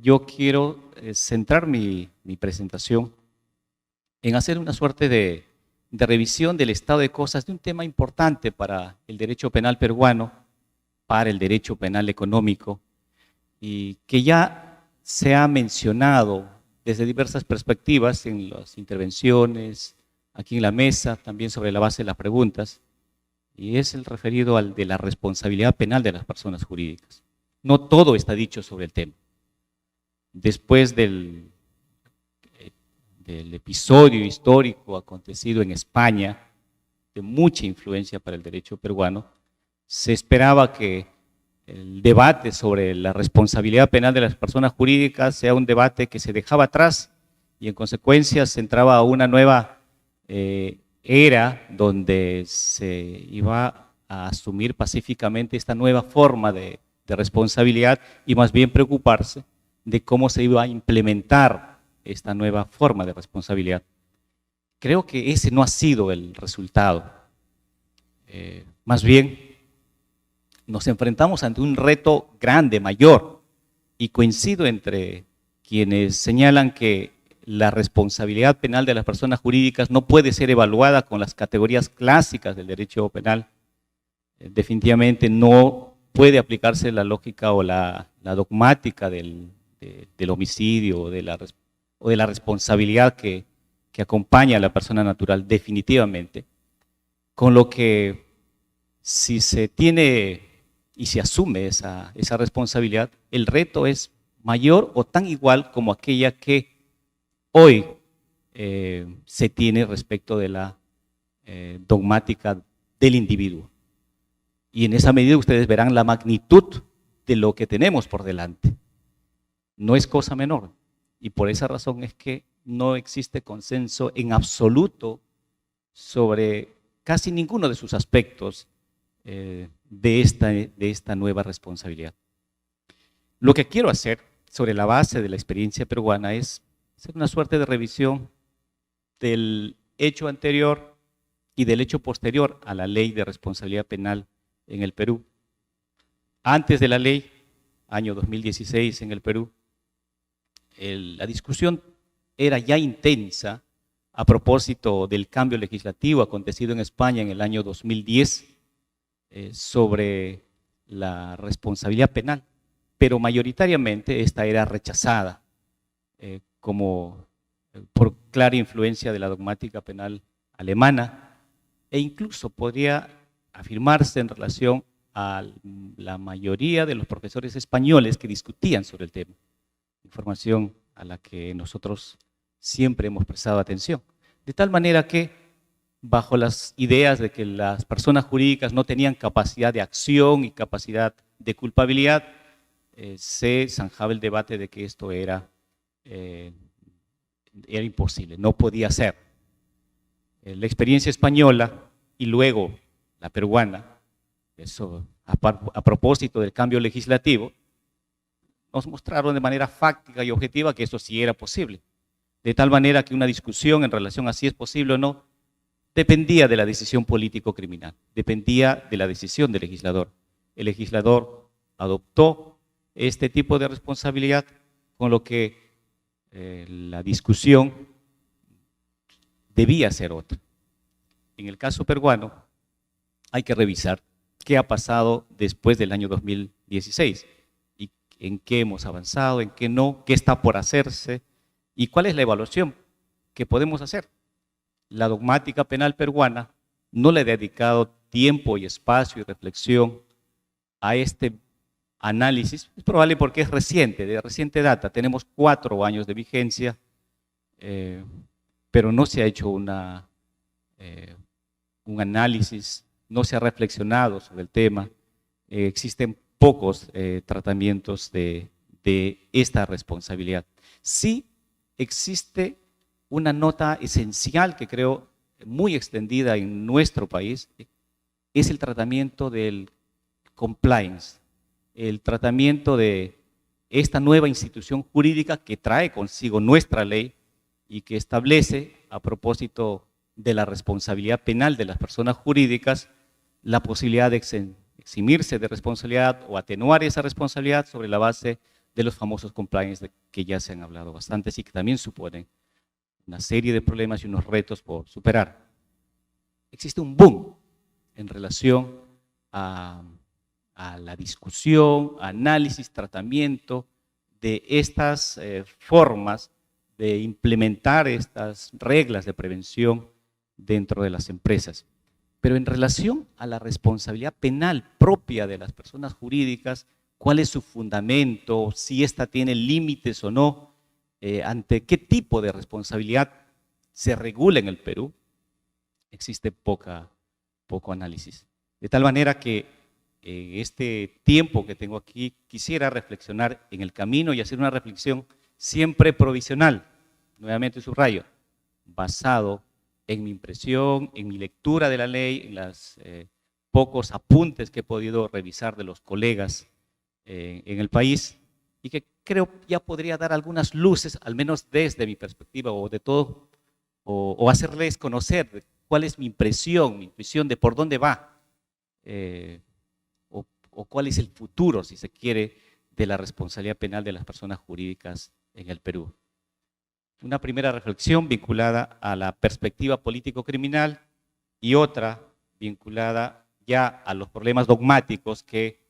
yo quiero centrar mi presentación en hacer una suerte de revisión del estado de cosas de un tema importante para el derecho penal peruano, para el derecho penal económico, y que ya se ha mencionado desde diversas perspectivas en las intervenciones, aquí en la mesa, también sobre la base de las preguntas, y es el referido al de la responsabilidad penal de las personas jurídicas. No todo está dicho sobre el tema. Después del episodio histórico acontecido en España, de mucha influencia para el derecho peruano, se esperaba que el debate sobre la responsabilidad penal de las personas jurídicas sea un debate que se dejaba atrás y en consecuencia se entraba a una nueva era donde se iba a asumir pacíficamente esta nueva forma de responsabilidad y más bien preocuparse de cómo se iba a implementar esta nueva forma de responsabilidad. Creo que ese no ha sido el resultado. Más bien, nos enfrentamos ante un reto grande, mayor, y coincido entre quienes señalan que la responsabilidad penal de las personas jurídicas no puede ser evaluada con las categorías clásicas del derecho penal. Definitivamente no puede aplicarse la lógica o la dogmática del homicidio o de la responsabilidad que acompaña a la persona natural, definitivamente. Con lo que si se tiene y se asume esa responsabilidad, el reto es mayor o tan igual como aquella que hoy se tiene respecto de la dogmática del individuo. Y en esa medida ustedes verán la magnitud de lo que tenemos por delante. No es cosa menor. Y por esa razón es que no existe consenso en absoluto sobre casi ninguno de sus aspectos de esta nueva responsabilidad. Lo que quiero hacer sobre la base de la experiencia peruana es hacer una suerte de revisión del hecho anterior y del hecho posterior a la ley de responsabilidad penal en el Perú. Antes de la ley, año 2016 en el Perú, la discusión era ya intensa a propósito del cambio legislativo acontecido en España en el año 2010 sobre la responsabilidad penal, pero mayoritariamente esta era rechazada como por clara influencia de la dogmática penal alemana e incluso podría afirmarse en relación a la mayoría de los profesores españoles que discutían sobre el tema, información a la que nosotros siempre hemos prestado atención. De tal manera que, bajo las ideas de que las personas jurídicas no tenían capacidad de acción y capacidad de culpabilidad, se zanjaba el debate de que esto era imposible, no podía ser. La experiencia española y luego la peruana, eso a propósito del cambio legislativo, nos mostraron de manera fáctica y objetiva que eso sí era posible. De tal manera que una discusión en relación a si es posible o no dependía de la decisión político-criminal, dependía de la decisión del legislador. El legislador adoptó este tipo de responsabilidad, con lo que la discusión debía ser otra. En el caso peruano, hay que revisar qué ha pasado después del año 2016 y en qué hemos avanzado, en qué no, qué está por hacerse y cuál es la evaluación que podemos hacer. La dogmática penal peruana no le ha dedicado tiempo y espacio y reflexión a este análisis. Es probable porque es reciente, de reciente data. Tenemos 4 años de vigencia, pero no se ha hecho un análisis, no se ha reflexionado sobre el tema. Existen pocos tratamientos de esta responsabilidad. Sí existe una nota esencial que creo muy extendida en nuestro país, es el tratamiento del compliance, el tratamiento de esta nueva institución jurídica que trae consigo nuestra ley y que establece, a propósito de la responsabilidad penal de las personas jurídicas, la posibilidad de eximirse de responsabilidad o atenuar esa responsabilidad sobre la base de los famosos compliance que ya se han hablado bastante y que también suponen una serie de problemas y unos retos por superar. Existe un boom en relación a la discusión, análisis, tratamiento de estas formas de implementar estas reglas de prevención dentro de las empresas. Pero en relación a la responsabilidad penal propia de las personas jurídicas, ¿cuál es su fundamento? Si ésta tiene límites o no, ante qué tipo de responsabilidad se regula en el Perú, existe poco análisis. De tal manera que en este tiempo que tengo aquí, quisiera reflexionar en el camino y hacer una reflexión siempre provisional, nuevamente subrayo, basado en mi impresión, en mi lectura de la ley, en los pocos apuntes que he podido revisar de los colegas en el país, y que creo ya podría dar algunas luces, al menos desde mi perspectiva o de todo, o hacerles conocer cuál es mi impresión de por dónde va, o cuál es el futuro, si se quiere, de la responsabilidad penal de las personas jurídicas en el Perú. Una primera reflexión vinculada a la perspectiva político-criminal y otra vinculada ya a los problemas dogmáticos que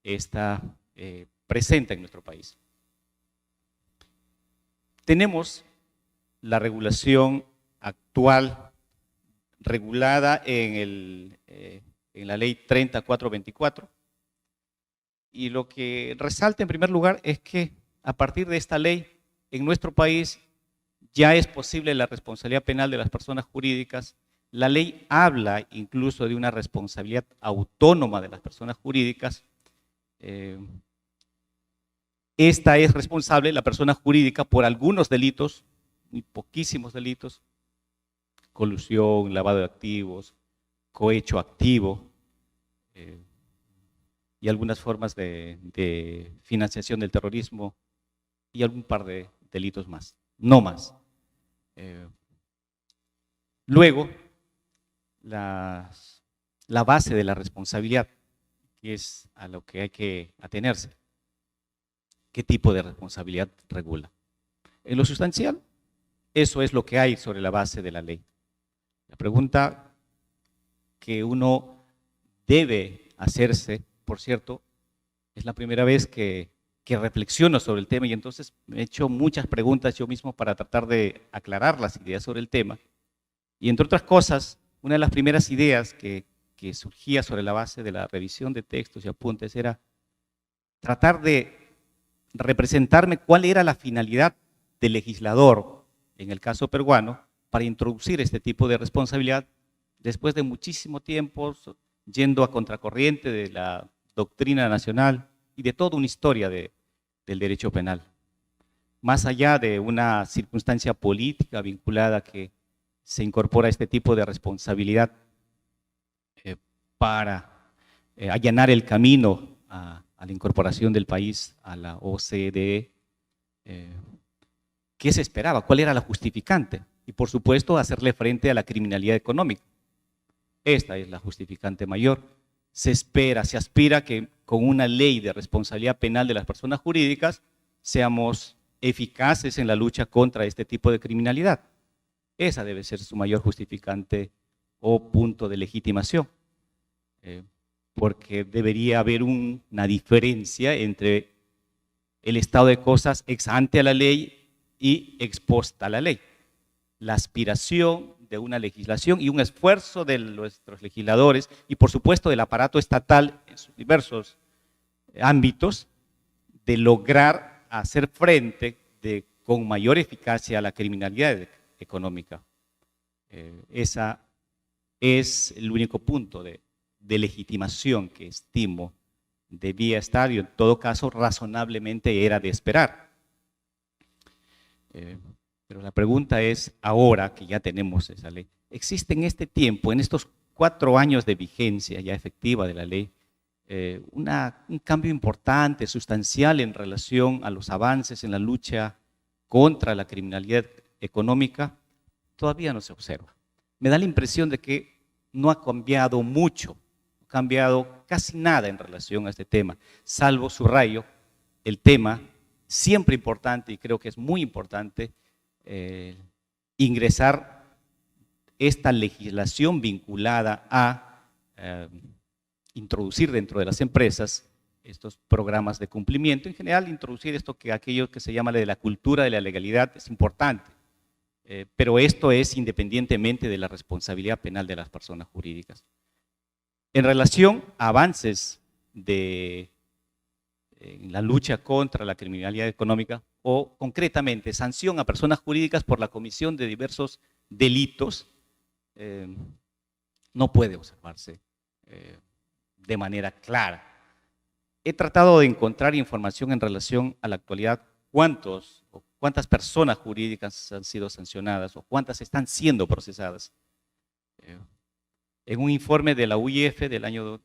esta presenta en nuestro país. Tenemos la regulación actual regulada en la ley 30424, y lo que resalta en primer lugar es que a partir de esta ley en nuestro país ya es posible la responsabilidad penal de las personas jurídicas. La ley habla incluso de una responsabilidad autónoma de las personas jurídicas. Esta es responsable, la persona jurídica, por algunos delitos, muy poquísimos delitos: colusión, lavado de activos, cohecho activo, y algunas formas de financiación del terrorismo y algún par de delitos más, no más. Luego, la base de la responsabilidad, que es a lo que hay que atenerse. ¿Qué tipo de responsabilidad regula? En lo sustancial, eso es lo que hay sobre la base de la ley. La pregunta que uno debe hacerse, por cierto, es la primera vez que reflexiono sobre el tema, y entonces me he hecho muchas preguntas yo mismo para tratar de aclarar las ideas sobre el tema. Y entre otras cosas, una de las primeras ideas que surgía sobre la base de la revisión de textos y apuntes era tratar de representarme cuál era la finalidad del legislador, en el caso peruano, para introducir este tipo de responsabilidad después de muchísimo tiempo yendo a contracorriente de la doctrina nacional y de toda una historia del derecho penal. Más allá de una circunstancia política vinculada a que se incorpora este tipo de responsabilidad para allanar el camino a la incorporación del país a la OCDE, ¿qué se esperaba? ¿Cuál era la justificante? Y por supuesto, hacerle frente a la criminalidad económica. Esta es la justificante mayor. Se espera, se aspira que con una ley de responsabilidad penal de las personas jurídicas seamos eficaces en la lucha contra este tipo de criminalidad. Esa debe ser su mayor justificante o punto de legitimación, porque debería haber una diferencia entre el estado de cosas ex ante a la ley y ex post a la ley. La aspiración de una legislación y un esfuerzo de nuestros legisladores y por supuesto del aparato estatal en sus diversos ámbitos de lograr hacer frente con mayor eficacia a la criminalidad económica. Ese es el único punto de legitimación que estimo debía estar y en todo caso razonablemente era de esperar. Pero la pregunta es, ahora que ya tenemos esa ley, ¿existe en este tiempo, en estos 4 años de vigencia ya efectiva de la ley, un cambio importante, sustancial en relación a los avances en la lucha contra la criminalidad económica? Todavía no se observa. Me da la impresión de que no ha cambiado mucho, no ha cambiado casi nada en relación a este tema, salvo, subrayo, el tema siempre importante, y creo que es muy importante, ingresar esta legislación vinculada a introducir dentro de las empresas estos programas de cumplimiento. En general, introducir aquello que se llama de la cultura de la legalidad es importante, pero esto es independientemente de la responsabilidad penal de las personas jurídicas. En relación a avances en la lucha contra la criminalidad económica, o concretamente sanción a personas jurídicas por la comisión de diversos delitos, no puede observarse de manera clara. He tratado de encontrar información en relación a la actualidad, cuántas personas jurídicas han sido sancionadas o cuántas están siendo procesadas. En un informe de la UIF del año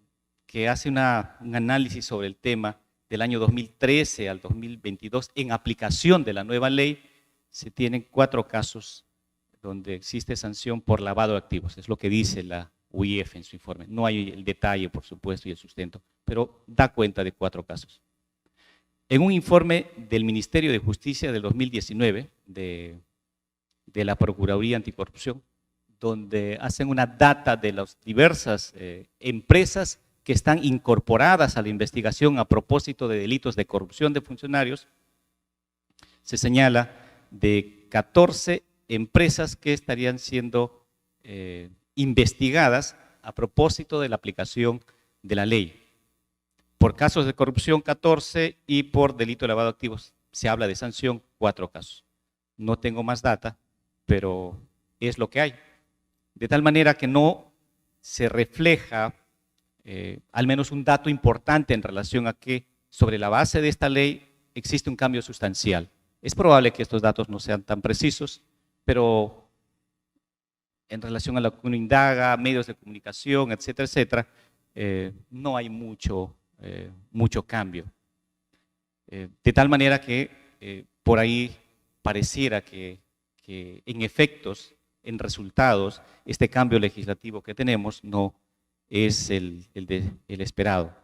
que hace un análisis sobre el tema del año 2013 al 2022, en aplicación de la nueva ley, se tienen 4 casos donde existe sanción por lavado de activos. Es lo que dice la UIF en su informe. No hay el detalle, por supuesto, y el sustento, pero da cuenta de 4 casos. En un informe del Ministerio de Justicia del 2019, de la Procuraduría Anticorrupción, donde hacen una data de las diversas empresas que están incorporadas a la investigación a propósito de delitos de corrupción de funcionarios, se señala de 14 empresas que estarían siendo investigadas a propósito de la aplicación de la ley. Por casos de corrupción 14 y por delito de lavado de activos se habla de sanción 4 casos. No tengo más data, pero es lo que hay. De tal manera que no se refleja al menos un dato importante en relación a que sobre la base de esta ley existe un cambio sustancial. Es probable que estos datos no sean tan precisos, pero en relación a lo que uno indaga, medios de comunicación, etcétera, etcétera, no hay mucho cambio. De tal manera que por ahí pareciera que en efectos, en resultados, este cambio legislativo que tenemos no es el esperado.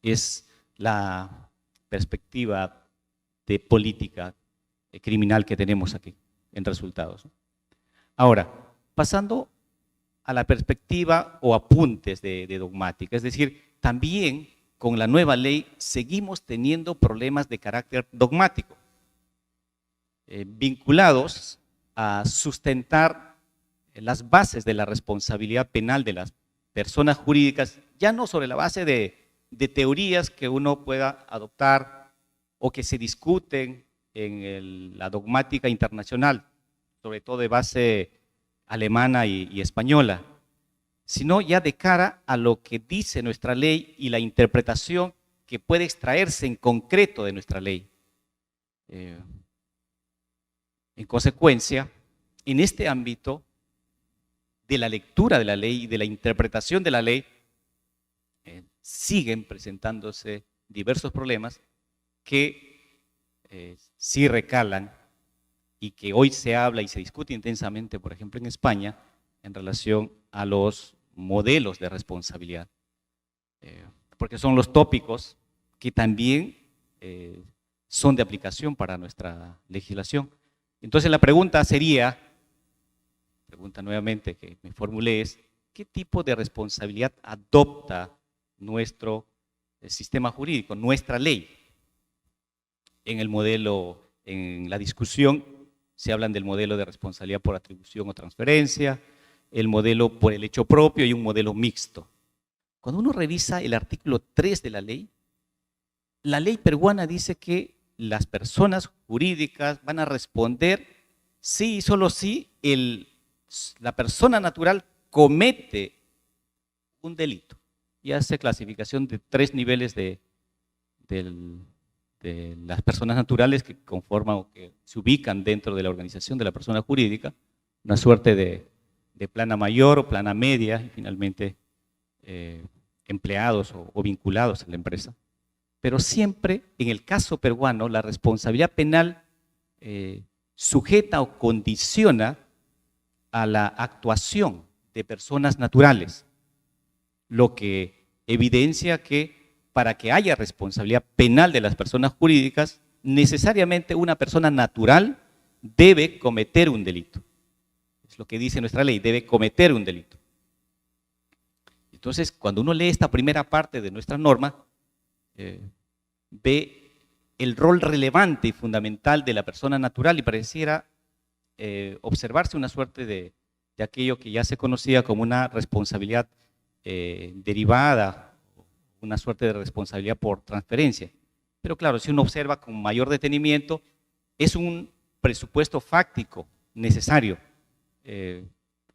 Es la perspectiva de política criminal que tenemos aquí en resultados. Ahora, pasando a la perspectiva o apuntes de dogmática, es decir, también con la nueva ley seguimos teniendo problemas de carácter dogmático, vinculados a sustentar las bases de la responsabilidad penal de las personas jurídicas, ya no sobre la base de teorías que uno pueda adoptar o que se discuten en la dogmática internacional, sobre todo de base alemana y española, sino ya de cara a lo que dice nuestra ley y la interpretación que puede extraerse en concreto de nuestra ley. En consecuencia, en este ámbito de la lectura de la ley y de la interpretación de la ley, siguen presentándose diversos problemas que sí recalan y que hoy se habla y se discute intensamente, por ejemplo, en España, en relación a los modelos de responsabilidad, porque son los tópicos que también son de aplicación para nuestra legislación. Entonces la pregunta nuevamente que me formulé es, ¿qué tipo de responsabilidad adopta nuestro sistema jurídico, nuestra ley? En el modelo, en la discusión, se hablan del modelo de responsabilidad por atribución o transferencia, el modelo por el hecho propio y un modelo mixto. Cuando uno revisa el artículo 3 de la ley peruana dice que las personas jurídicas van a responder sí y solo si la persona natural comete un delito. Y hace clasificación de 3 niveles de las personas naturales que conforman o que se ubican dentro de la organización de la persona jurídica, una suerte de plana mayor o plana media y finalmente empleados o vinculados a la empresa. Pero siempre, en el caso peruano, la responsabilidad penal sujeta o condiciona a la actuación de personas naturales, lo que evidencia que para que haya responsabilidad penal de las personas jurídicas necesariamente una persona natural debe cometer un delito. Es lo que dice nuestra ley, debe cometer un delito. Entonces, cuando uno lee esta primera parte de nuestra norma, ve el rol relevante y fundamental de la persona natural y pareciera observarse una suerte de aquello que ya se conocía como una responsabilidad derivada, una suerte de responsabilidad por transferencia. Pero claro, si uno observa con mayor detenimiento, es un presupuesto fáctico necesario,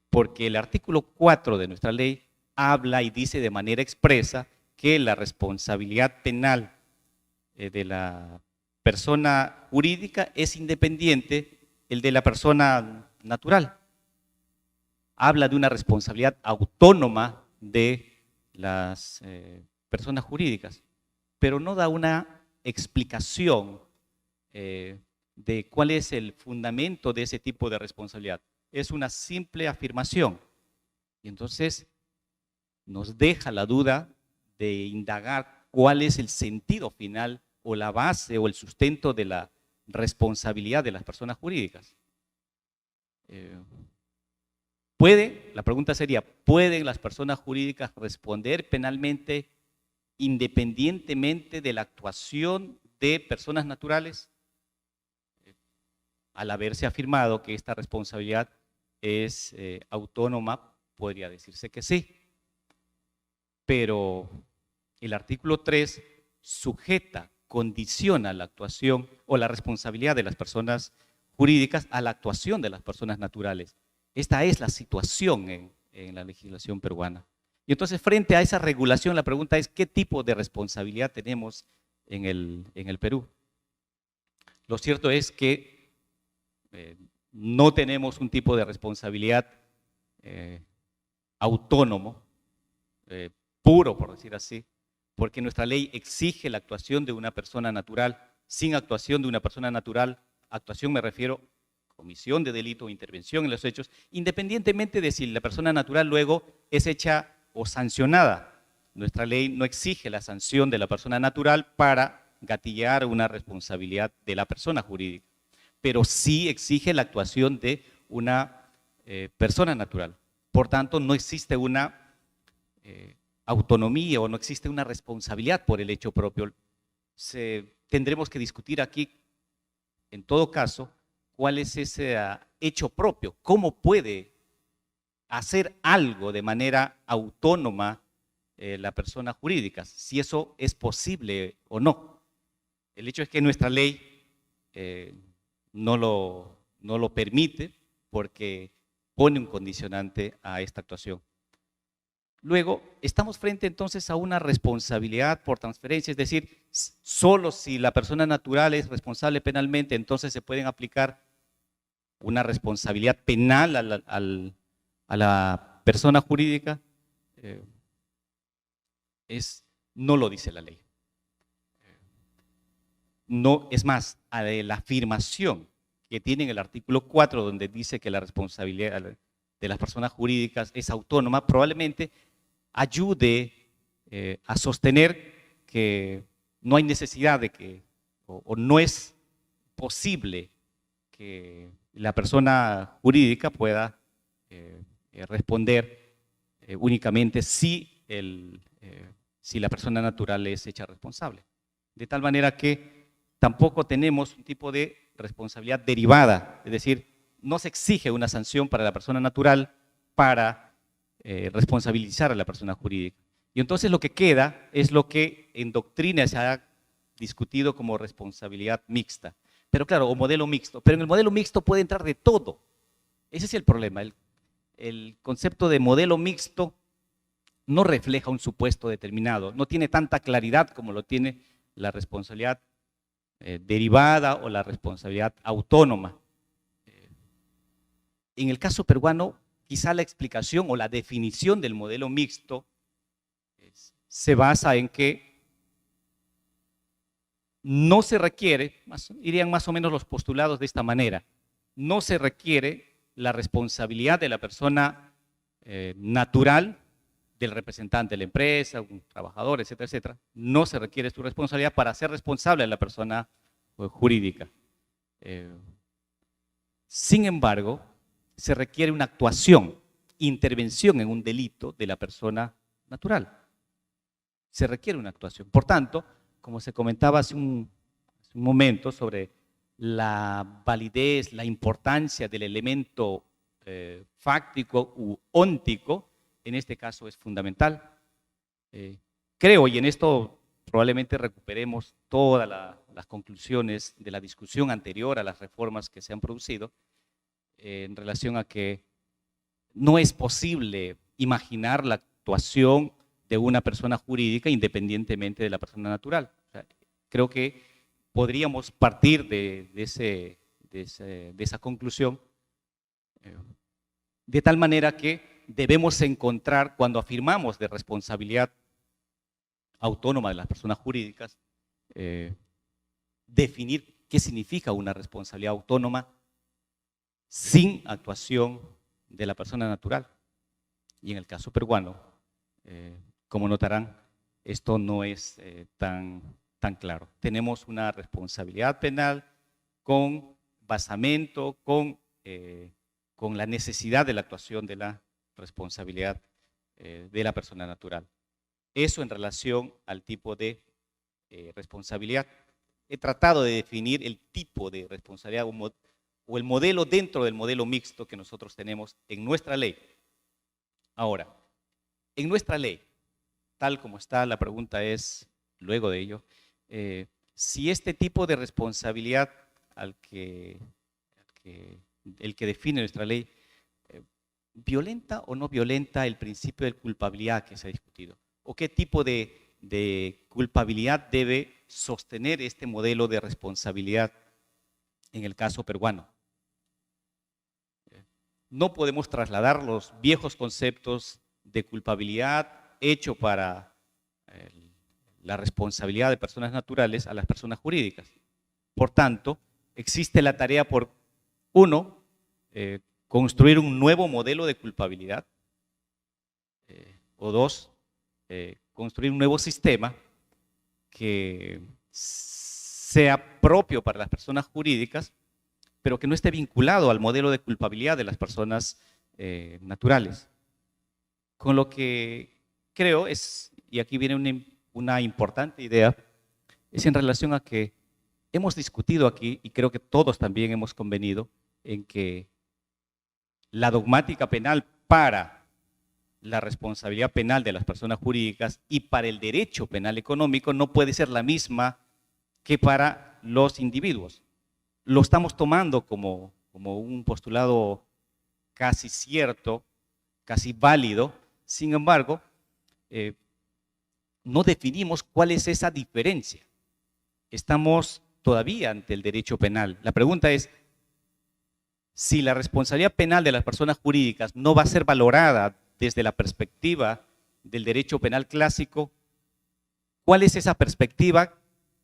porque el artículo 4 de nuestra ley habla y dice de manera expresa que la responsabilidad penal de la persona jurídica es independiente el de la persona natural. Habla de una responsabilidad autónoma de las personas jurídicas, pero no da una explicación de cuál es el fundamento de ese tipo de responsabilidad. Es una simple afirmación. Y entonces nos deja la duda de indagar cuál es el sentido final o la base o el sustento de la responsabilidad de las personas jurídicas. La pregunta sería, ¿pueden las personas jurídicas responder penalmente independientemente de la actuación de personas naturales? Al haberse afirmado que esta responsabilidad es autónoma, podría decirse que sí. Pero el artículo 3 sujeta, condiciona la actuación o la responsabilidad de las personas jurídicas a la actuación de las personas naturales. Esta es la situación en la legislación peruana. Y entonces, frente a esa regulación, la pregunta es, ¿qué tipo de responsabilidad tenemos en el Perú? Lo cierto es que no tenemos un tipo de responsabilidad autónomo, puro, por decir así, porque nuestra ley exige la actuación de una persona natural. Sin actuación de una persona natural, actuación me refiero a comisión de delito o intervención en los hechos, independientemente de si la persona natural luego es hecha o sancionada. Nuestra ley no exige la sanción de la persona natural para gatillar una responsabilidad de la persona jurídica, pero sí exige la actuación de una persona natural. Por tanto, no existe una autonomía o no existe una responsabilidad por el hecho propio. Tendremos que discutir aquí, en todo caso, cuál es ese hecho propio, cómo puede hacer algo de manera autónoma la persona jurídica, si eso es posible o no. El hecho es que nuestra ley no lo permite porque pone un condicionante a esta actuación. Luego, estamos frente entonces a una responsabilidad por transferencia, es decir, solo si la persona natural es responsable penalmente, entonces se pueden aplicar una responsabilidad penal a la persona jurídica. No lo dice la ley. No, es más, a la afirmación que tiene en el artículo 4, donde dice que la responsabilidad de las personas jurídicas es autónoma, probablemente ayude a sostener que no hay necesidad de que, o no es posible que la persona jurídica pueda responder únicamente si la persona natural es hecha responsable. De tal manera que tampoco tenemos un tipo de responsabilidad derivada, es decir, no se exige una sanción para la persona natural para responsabilizar a la persona jurídica. Y entonces lo que queda es lo que en doctrina se ha discutido como responsabilidad mixta. Pero claro, o modelo mixto. Pero en el modelo mixto puede entrar de todo. Ese es el problema. El concepto de modelo mixto no refleja un supuesto determinado, no tiene tanta claridad como lo tiene la responsabilidad derivada o la responsabilidad autónoma. En el caso peruano, quizá la explicación o la definición del modelo mixto se basa en que no se requiere, irían más o menos los postulados de esta manera, no se requiere la responsabilidad de la persona natural, del representante de la empresa, un trabajador, etcétera, etcétera. No se requiere su responsabilidad para ser responsable de la persona jurídica. Sin embargo, se requiere una actuación, intervención en un delito de la persona natural. Se requiere una actuación. Por tanto, como se comentaba hace un momento sobre la validez, la importancia del elemento fáctico u óntico, en este caso es fundamental. Creo, y en esto probablemente recuperemos todas las conclusiones de la discusión anterior a las reformas que se han producido, en relación a que no es posible imaginar la actuación de una persona jurídica independientemente de la persona natural. O sea, creo que podríamos partir de esa conclusión, de tal manera que debemos encontrar, cuando afirmamos de responsabilidad autónoma de las personas jurídicas, definir qué significa una responsabilidad autónoma sin actuación de la persona natural. Y en el caso peruano, como notarán, esto no es tan claro. Tenemos una responsabilidad penal con basamento, con la necesidad de la actuación de la responsabilidad de la persona natural. Eso en relación al tipo de responsabilidad. He tratado de definir el tipo de responsabilidad o el modelo dentro del modelo mixto que nosotros tenemos en nuestra ley. Ahora, en nuestra ley, tal como está, la pregunta es, luego de ello, si este tipo de responsabilidad el que define nuestra ley, ¿violenta o no violenta el principio de culpabilidad que se ha discutido? ¿O qué tipo de culpabilidad debe sostener este modelo de responsabilidad en el caso peruano? No podemos trasladar los viejos conceptos de culpabilidad hecho para la responsabilidad de personas naturales a las personas jurídicas. Por tanto, existe la tarea por, uno, construir un nuevo modelo de culpabilidad, o dos, construir un nuevo sistema que sea propio para las personas jurídicas, pero que no esté vinculado al modelo de culpabilidad de las personas naturales. Con lo que creo es, y aquí viene una importante idea, es en relación a que hemos discutido aquí, y creo que todos también hemos convenido, en que la dogmática penal para la responsabilidad penal de las personas jurídicas y para el derecho penal económico no puede ser la misma que para los individuos. Lo estamos tomando como un postulado casi cierto, casi válido. Sin embargo, no definimos cuál es esa diferencia. Estamos todavía ante el derecho penal. La pregunta es, si la responsabilidad penal de las personas jurídicas no va a ser valorada desde la perspectiva del derecho penal clásico, ¿cuál es esa perspectiva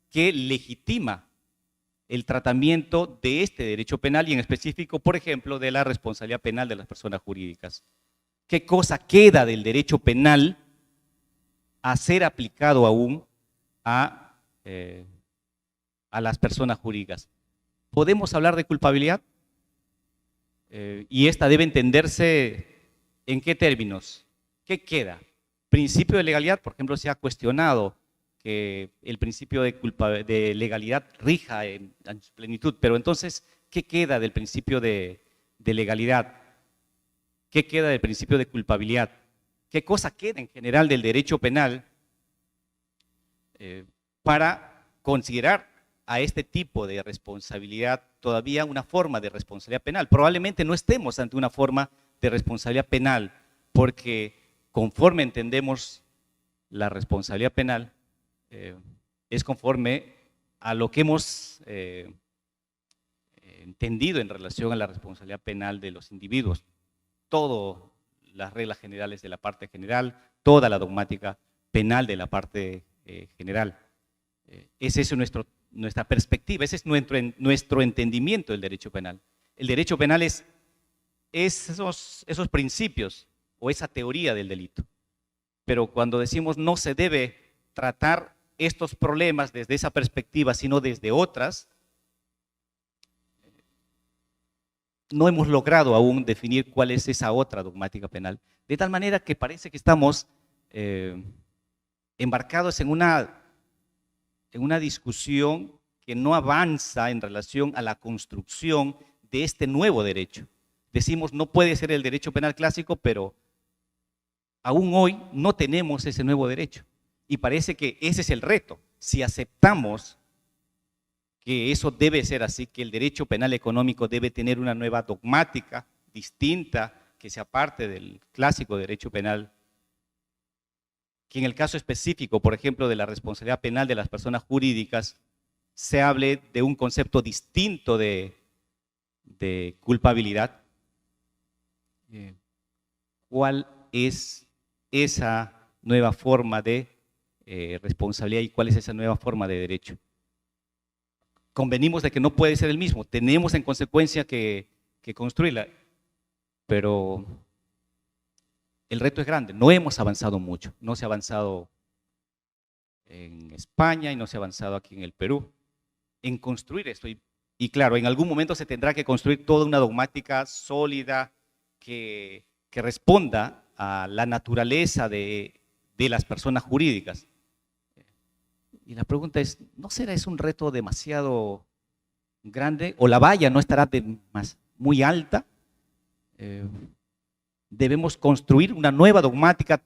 que legitima el tratamiento de este derecho penal y en específico, por ejemplo, de la responsabilidad penal de las personas jurídicas? ¿Qué cosa queda del derecho penal a ser aplicado aún a las personas jurídicas? ¿Podemos hablar de culpabilidad? Y esta debe entenderse en qué términos. ¿Qué queda? Principio de legalidad, por ejemplo, se ha cuestionado que el principio de legalidad rija en su plenitud, pero entonces, ¿qué queda del principio de legalidad? ¿Qué queda del principio de culpabilidad? ¿Qué cosa queda en general del derecho penal para considerar a este tipo de responsabilidad todavía una forma de responsabilidad penal? Probablemente no estemos ante una forma de responsabilidad penal, porque conforme entendemos la responsabilidad penal, es conforme a lo que hemos entendido en relación a la responsabilidad penal de los individuos. Todas las reglas generales de la parte general, toda la dogmática penal de la parte general. Esa es nuestra perspectiva, ese es nuestro entendimiento del derecho penal. El derecho penal es esos principios o esa teoría del delito. Pero cuando decimos no se debe tratar estos problemas desde esa perspectiva, sino desde otras, no hemos logrado aún definir cuál es esa otra dogmática penal, de tal manera que parece que estamos embarcados en una discusión que no avanza en relación a la construcción de este nuevo derecho. Decimos, no puede ser el derecho penal clásico, pero aún hoy no tenemos ese nuevo derecho. Y parece que ese es el reto. Si aceptamos que eso debe ser así, que el derecho penal económico debe tener una nueva dogmática distinta, que se aparte del clásico derecho penal, que en el caso específico, por ejemplo, de la responsabilidad penal de las personas jurídicas, se hable de un concepto distinto de culpabilidad. ¿Cuál es esa nueva forma de responsabilidad y cuál es esa nueva forma de derecho? Convenimos de que no puede ser el mismo, tenemos en consecuencia que construirla, pero el reto es grande, no hemos avanzado mucho, no se ha avanzado en España y no se ha avanzado aquí en el Perú en construir esto. Y claro, en algún momento se tendrá que construir toda una dogmática sólida que responda a la naturaleza de las personas jurídicas. Y la pregunta es, ¿no será eso un reto demasiado grande? ¿O la valla no estará muy alta? Debemos construir una nueva dogmática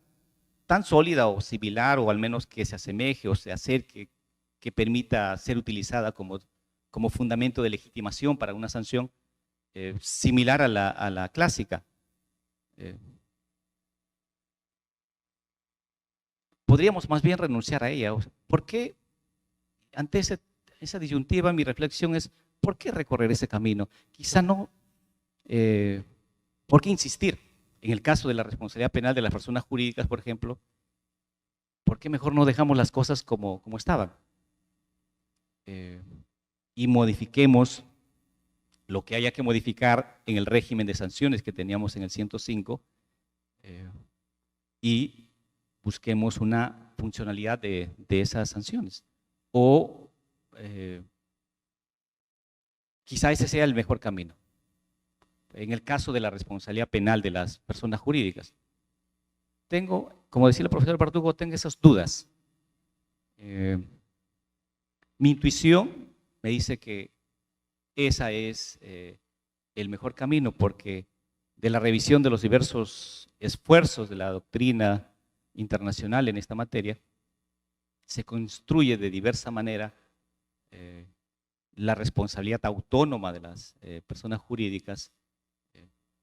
tan sólida o similar, o al menos que se asemeje o se acerque, que permita ser utilizada como fundamento de legitimación para una sanción similar a la clásica. Podríamos más bien renunciar a ella. ¿Por qué? Ante esa disyuntiva, mi reflexión es, ¿por qué recorrer ese camino? Quizá no, ¿por qué insistir? En el caso de la responsabilidad penal de las personas jurídicas, por ejemplo, ¿por qué mejor no dejamos las cosas como estaban? Y modifiquemos lo que haya que modificar en el régimen de sanciones que teníamos en el 105 y busquemos una funcionalidad de esas sanciones. O quizá ese sea el mejor camino. En el caso de la responsabilidad penal de las personas jurídicas, tengo, como decía el profesor Verdugo, tengo esas dudas. Mi intuición me dice que ese es el mejor camino, porque de la revisión de los diversos esfuerzos de la doctrina internacional en esta materia, se construye de diversa manera la responsabilidad autónoma de las personas jurídicas,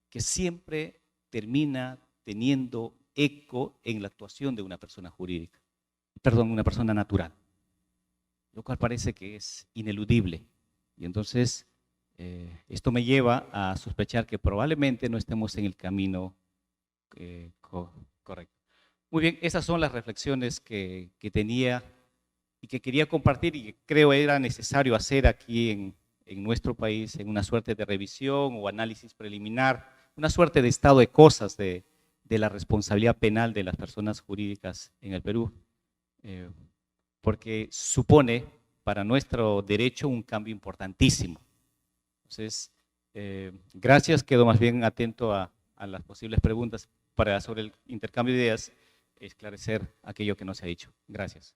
que siempre termina teniendo eco en la actuación de una persona jurídica, perdón, una persona natural, lo cual parece que es ineludible. Y entonces esto me lleva a sospechar que probablemente no estemos en el camino correcto. Muy bien, esas son las reflexiones que tenía y que quería compartir y que creo era necesario hacer aquí en nuestro país, en una suerte de revisión o análisis preliminar, una suerte de estado de cosas de la responsabilidad penal de las personas jurídicas en el Perú, porque supone para nuestro derecho un cambio importantísimo. Entonces, gracias, quedo más bien atento a las posibles preguntas sobre el intercambio de ideas, esclarecer aquello que no se ha dicho. Gracias.